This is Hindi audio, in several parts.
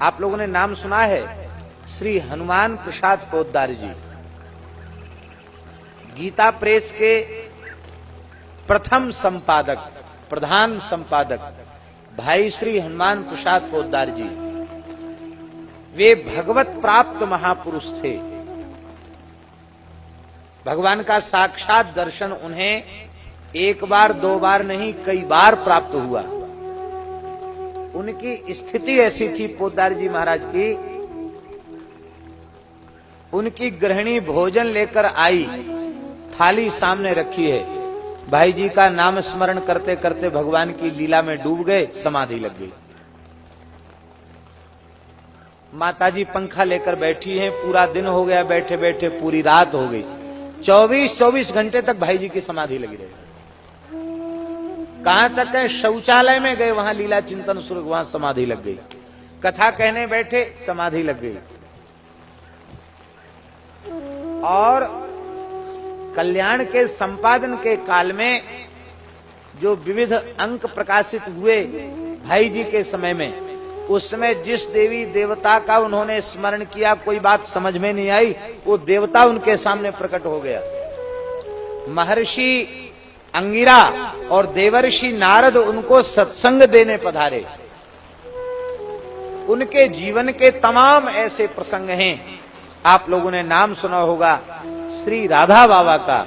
आप लोगों ने नाम सुना है श्री हनुमान प्रसाद पोद्दार जी, गीता प्रेस के प्रथम संपादक, प्रधान संपादक भाई श्री हनुमान प्रसाद पोद्दार जी। वे भगवत प्राप्त महापुरुष थे। भगवान का साक्षात दर्शन उन्हें एक बार दो बार नहीं, कई बार प्राप्त हुआ। उनकी स्थिति ऐसी थी पोद्दार जी महाराज की, उनकी गृहिणी भोजन लेकर आई, थाली सामने रखी है, भाई जी का नाम स्मरण करते करते भगवान की लीला में डूब गए, समाधि लग गई। माताजी पंखा लेकर बैठी हैं, पूरा दिन हो गया बैठे बैठे, पूरी रात हो गई, 24 घंटे तक भाई जी की समाधि लगी रही। कहां तक है, शौचालय में गए, वहां लीला चिंतन शुरू, वहां समाधि लग गई। कथा कहने बैठे, समाधि लग गई। और कल्याण के संपादन के काल में जो विविध अंक प्रकाशित हुए भाई जी के समय में, उस समय जिस देवी देवता का उन्होंने स्मरण किया, कोई बात समझ में नहीं आई, वो देवता उनके सामने प्रकट हो गया। महर्षि अंगिरा और देवर्षि नारद उनको सत्संग देने पधारे। उनके जीवन के तमाम ऐसे प्रसंग हैं। आप लोगों ने नाम सुना होगा श्री राधा बाबा का।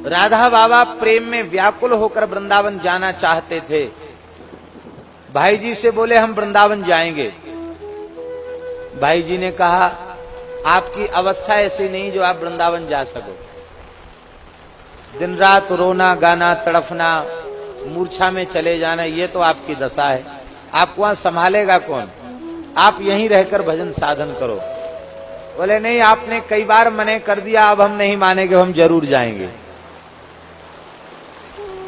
राधा बाबा प्रेम में व्याकुल होकर वृंदावन जाना चाहते थे। भाई जी से बोले हम वृंदावन जाएंगे। भाई जी ने कहा आपकी अवस्था ऐसी नहीं जो आप वृंदावन जा सको। दिन रात रोना गाना तड़फना, मूर्छा में चले जाना, ये तो आपकी दशा है। आपको वहां संभालेगा कौन? आप यहीं रहकर भजन साधन करो। बोले नहीं, आपने कई बार मने कर दिया, अब हम नहीं मानेंगे, हम जरूर जाएंगे।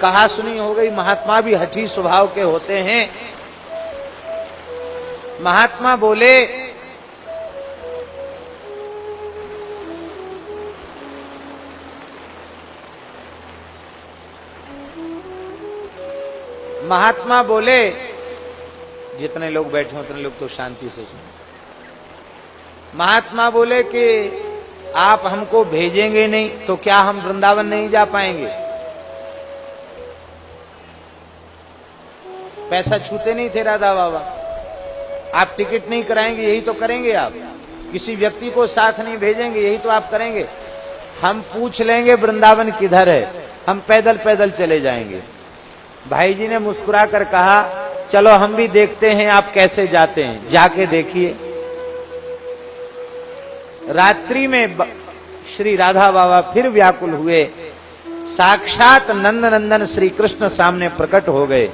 कहा सुनी हो गई। महात्मा भी हठी स्वभाव के होते हैं। महात्मा बोले जितने लोग बैठे उतने लोग तो शांति से सुनो। महात्मा बोले कि आप हमको भेजेंगे नहीं तो क्या हम वृंदावन नहीं जा पाएंगे? पैसा छूते नहीं थे राधा बाबा। आप टिकट नहीं कराएंगे, यही तो करेंगे आप। किसी व्यक्ति को साथ नहीं भेजेंगे, यही तो आप करेंगे। हम पूछ लेंगे वृंदावन किधर है, हम पैदल पैदल चले जाएंगे। भाई जी ने मुस्कुरा कर कहा चलो हम भी देखते हैं आप कैसे जाते हैं, जाके देखिए। रात्रि में श्री राधा बाबा फिर व्याकुल हुए। साक्षात नंद नंदन श्री कृष्ण सामने प्रकट हो गए।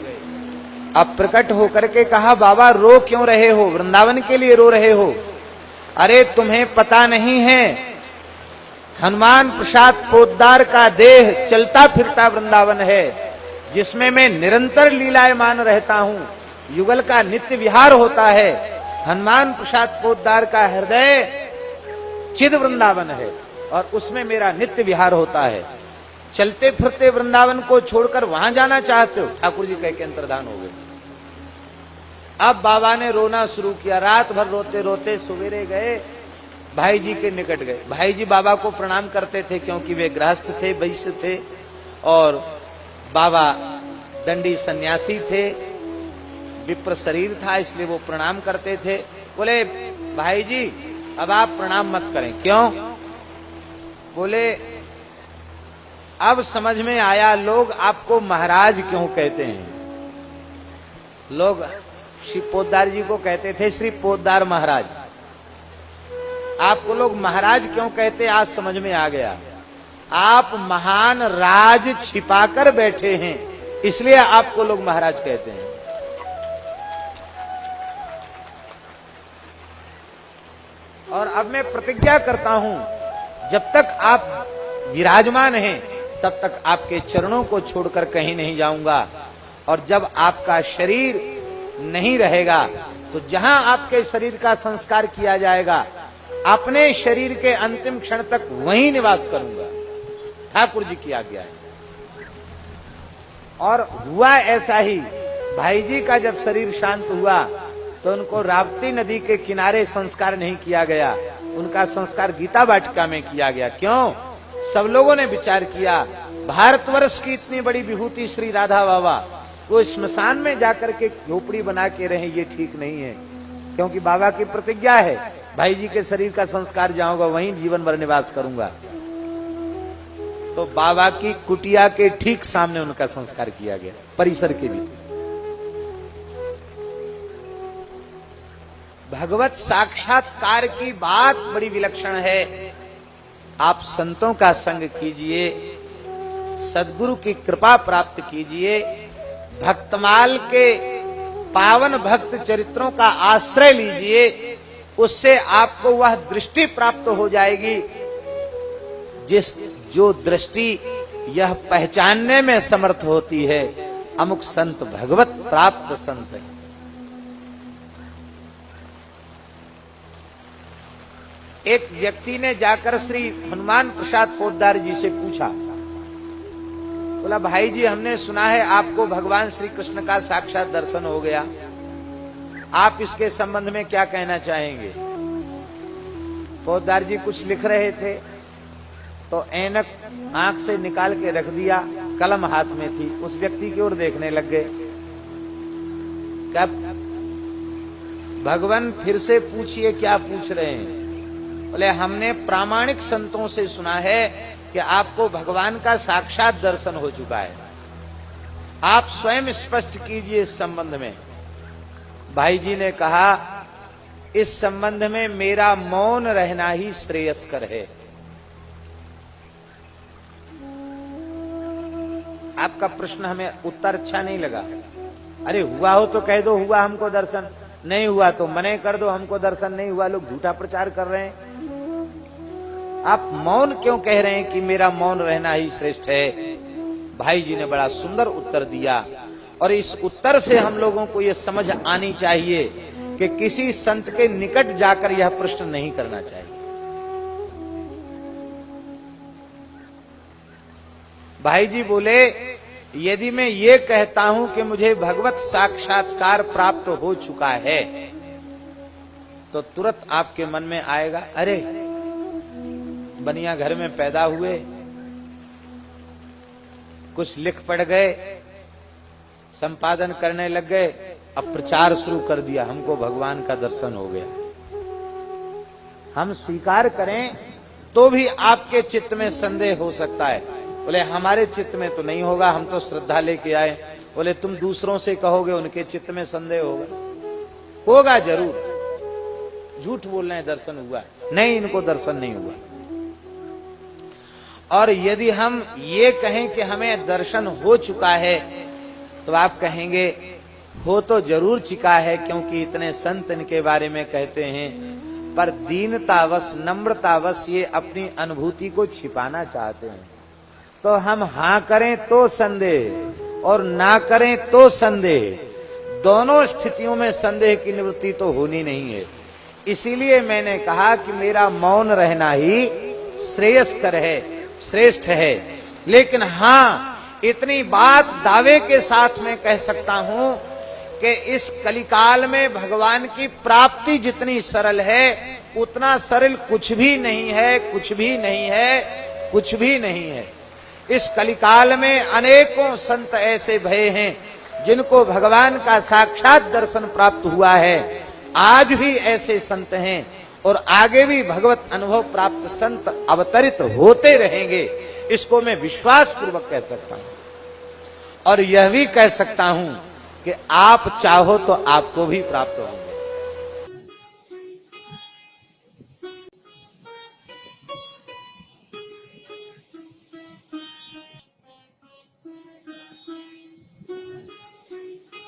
अब प्रकट होकर के कहा बाबा रो क्यों रहे हो, वृंदावन के लिए रो रहे हो? अरे तुम्हें पता नहीं है, हनुमान प्रसाद पोद्दार का देह चलता फिरता वृंदावन है, जिसमें मैं निरंतर लीलायमान रहता हूं, युगल का नित्य विहार होता है। हनुमान प्रसाद पोद्दार का हृदय चिद वृंदावन है और उसमें मेरा नित्य विहार होता है। चलते फिरते वृंदावन को छोड़कर वहां जाना चाहते हो? ठाकुर जी कह के अंतर्धान हो गए। अब बाबा ने रोना शुरू किया। रात भर रोते रोते सवेरे गए, भाई जी के निकट गए। भाई जी बाबा को प्रणाम करते थे क्योंकि वे गृहस्थ थे, वैश्य थे, और बाबा दंडी सन्यासी थे, विप्र शरीर था, इसलिए वो प्रणाम करते थे। बोले भाई जी अब आप प्रणाम मत करें। क्यों? बोले अब समझ में आया लोग आपको महाराज क्यों कहते हैं। लोग श्री पोद्दार जी को कहते थे श्री पोद्दार महाराज। आपको लोग महाराज क्यों कहते, आज समझ में आ गया। आप महान राज छिपाकर बैठे हैं, इसलिए आपको लोग महाराज कहते हैं। और अब मैं प्रतिज्ञा करता हूं, जब तक आप विराजमान हैं तब तक आपके चरणों को छोड़कर कहीं नहीं जाऊंगा, और जब आपका शरीर नहीं रहेगा तो जहां आपके शरीर का संस्कार किया जाएगा, अपने शरीर के अंतिम क्षण तक वहीं निवास करूंगा। ठाकुर जी की आज्ञा है। और हुआ ऐसा ही। भाई जी का जब शरीर शांत हुआ तो उनको राप्ती नदी के किनारे संस्कार नहीं किया गया, उनका संस्कार गीता वाटिका में किया गया। क्यों? सब लोगों ने विचार किया, भारतवर्ष की इतनी बड़ी विभूति श्री राधा बाबा, वो स्मशान में जाकर के झोपड़ी बना के रहे, ये ठीक नहीं है। क्योंकि बाबा की प्रतिज्ञा है, भाई जी के शरीर का संस्कार जाऊंगा वहीं जीवन भर निवास करूंगा। तो बाबा की कुटिया के ठीक सामने उनका संस्कार किया गया, परिसर के भी। भगवत साक्षात्कार की बात बड़ी विलक्षण है। आप संतों का संग कीजिए, सद्गुरु की कृपा प्राप्त कीजिए, भक्तमाल के पावन भक्त चरित्रों का आश्रय लीजिए, उससे आपको वह दृष्टि प्राप्त हो जाएगी जो दृष्टि यह पहचानने में समर्थ होती है अमुक संत भगवत प्राप्त संत है। एक व्यक्ति ने जाकर श्री हनुमान प्रसाद पोद्दार जी से पूछा, बोला भाई जी हमने सुना है आपको भगवान श्री कृष्ण का साक्षात दर्शन हो गया, आप इसके संबंध में क्या कहना चाहेंगे? पोद्दार जी कुछ लिख रहे थे तो ऐनक आंख से निकाल के रख दिया, कलम हाथ में थी, उस व्यक्ति की ओर देखने लग गए। कब भगवान फिर से पूछिए क्या पूछ रहे हैं? बोले हमने प्रामाणिक संतों से सुना है कि आपको भगवान का साक्षात दर्शन हो चुका है, आप स्वयं स्पष्ट कीजिए इस संबंध में। भाई जी ने कहा इस संबंध में मेरा मौन रहना ही श्रेयस्कर है। आपका प्रश्न हमें उत्तर अच्छा नहीं लगा। अरे हुआ हो तो कह दो हुआ हमको दर्शन, नहीं हुआ तो मने कर दो हमको दर्शन नहीं हुआ। लोग झूठा प्रचार कर रहे हैं, आप मौन क्यों कह रहे हैं कि मेरा मौन रहना ही श्रेष्ठ है? भाई जी ने बड़ा सुंदर उत्तर दिया, और इस उत्तर से हम लोगों को यह समझ आनी चाहिए कि किसी संत के निकट जाकर यह प्रश्न नहीं करना चाहिए। भाई जी बोले यदि मैं ये कहता हूं कि मुझे भगवत साक्षात्कार प्राप्त हो चुका है तो तुरंत आपके मन में आएगा अरे बनिया घर में पैदा हुए, कुछ लिख पढ़ गए, संपादन करने लग गए, अब प्रचार शुरू कर दिया, हमको भगवान का दर्शन हो गया। हम स्वीकार करें तो भी आपके चित्त में संदेह हो सकता है। बोले हमारे चित्त में तो नहीं होगा, हम तो श्रद्धा लेके आए। बोले तुम दूसरों से कहोगे उनके चित्त में संदेह होगा? होगा जरूर। झूठ बोल रहे हैं दर्शन हुआ, नहीं इनको दर्शन नहीं हुआ। और यदि हम ये कहें कि हमें दर्शन हो चुका है तो आप कहेंगे हो तो जरूर चुका है, क्योंकि इतने संत इनके बारे में कहते हैं, पर दीनतावश नम्रतावश ये अपनी अनुभूति को छिपाना चाहते हैं। तो हम हाँ करें तो संदेह और ना करें तो संदेह, दोनों स्थितियों में संदेह की निवृत्ति तो होनी नहीं है। इसीलिए मैंने कहा कि मेरा मौन रहना ही श्रेयस्कर है, श्रेष्ठ है। लेकिन हाँ इतनी बात दावे के साथ मैं कह सकता हूं कि इस कलिकाल में भगवान की प्राप्ति जितनी सरल है उतना सरल कुछ भी नहीं है, कुछ भी नहीं है, कुछ भी नहीं है। इस कलिकाल में अनेकों संत ऐसे भये हैं जिनको भगवान का साक्षात दर्शन प्राप्त हुआ है। आज भी ऐसे संत हैं और आगे भी भगवत अनुभव प्राप्त संत अवतरित होते रहेंगे, इसको मैं विश्वास पूर्वक कह सकता हूं। और यह भी कह सकता हूं कि आप चाहो तो आपको भी प्राप्त होगा।